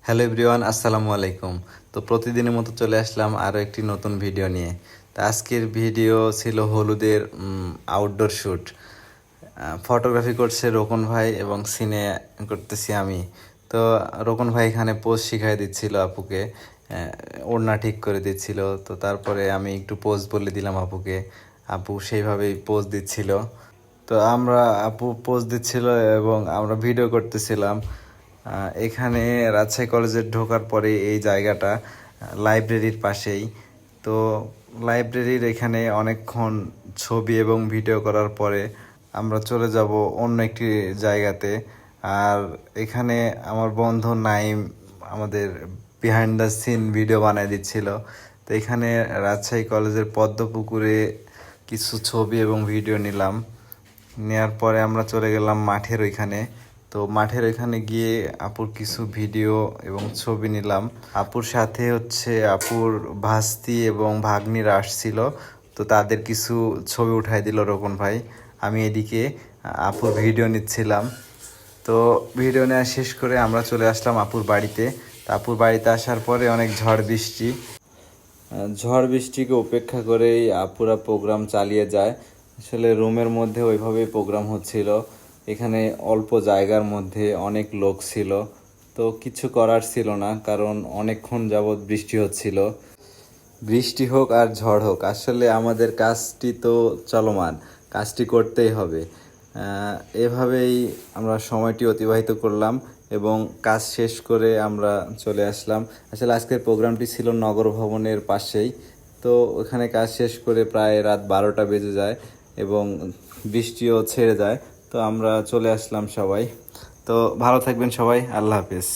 Hello everyone, আসসালামু আলাইকুম। তো প্রতিদিনের মতো চলে আসলাম আরও একটি নতুন ভিডিও নিয়ে। তো আজকের ভিডিও ছিল হলুদের আউটডোর শ্যুট। ফটোগ্রাফি করছে রোকন ভাই এবং সিনে করতেছি আমি। তো রোকন ভাই এখানে পোজ শিখাই দিচ্ছিল আপুকে, ওড়না ঠিক করে দিচ্ছিল। তো তারপরে আমি একটু পোজ বলে দিলাম আপুকে, আপু সেইভাবেই পোজ দিচ্ছিল। তো আপু পোজ দিচ্ছিল এবং আমরা ভিডিও করতেছিলাম। এখানে রাজশাহী কলেজে ঢোকার পরে এই জায়গাটা লাইব্রেরির পাশেই। তো লাইব্রেরির এখানে অনেকক্ষণ ছবি এবং ভিডিও করার পরে আমরা চলে যাব অন্য একটি জায়গাতে। আর এখানে আমার বন্ধু নাইম আমাদের বিহাইন্ড দ্য সিন ভিডিও বানিয়ে দিচ্ছিল। তো এখানে রাজশাহী কলেজের পদ্মপুকুরে কিছু ছবি এবং ভিডিও নিলাম। নেয়ার পরে আমরা চলে গেলাম মাঠের ওইখানে। তো মাঠের ওইখানে গিয়ে আপুর কিছু ভিডিও এবং ছবি নিলাম। আপুর সাথে হচ্ছে আপুর ভাস্তি এবং ভাগ্নিরা আসছিল। তো তাদের কিছু ছবি উঠাই দিল রোকন ভাই। আমি এদিকে আপুর ভিডিও নিচ্ছিলাম। তো ভিডিও নেওয়া শেষ করে আমরা চলে আসলাম আপুর বাড়িতে। তো আপুর বাড়িতে আসার পরে অনেক ঝড় বৃষ্টি। ঝড় বৃষ্টিকে উপেক্ষা করেই আপুরা প্রোগ্রাম চালিয়ে যায়। আসলে রুমের মধ্যে ওইভাবেই প্রোগ্রাম হচ্ছিল। এখানে অল্প জায়গার মধ্যে অনেক লোক ছিল। তো কিছু করার ছিল না, কারণ অনেকক্ষণ যাবৎ বৃষ্টি হচ্ছিল। বৃষ্টি হোক আর ঝড় হোক, আসলে আমাদের কাজটি তো চলমান, কাজটি করতেই হবে। এভাবেই আমরা সময়টি অতিবাহিত করলাম এবং কাজ শেষ করে আমরা চলে আসলাম। আসলে আজকের প্রোগ্রামটি ছিল নগর ভবনের পাশেই। তো ওখানে কাজ শেষ করে প্রায় রাত 12টা বেজে যায় এবং বৃষ্টিও ছেড়ে যায়। তো আমরা চলে আসলাম সবাই। তো ভালো থাকবেন সবাই, আল্লাহ হাফেজ।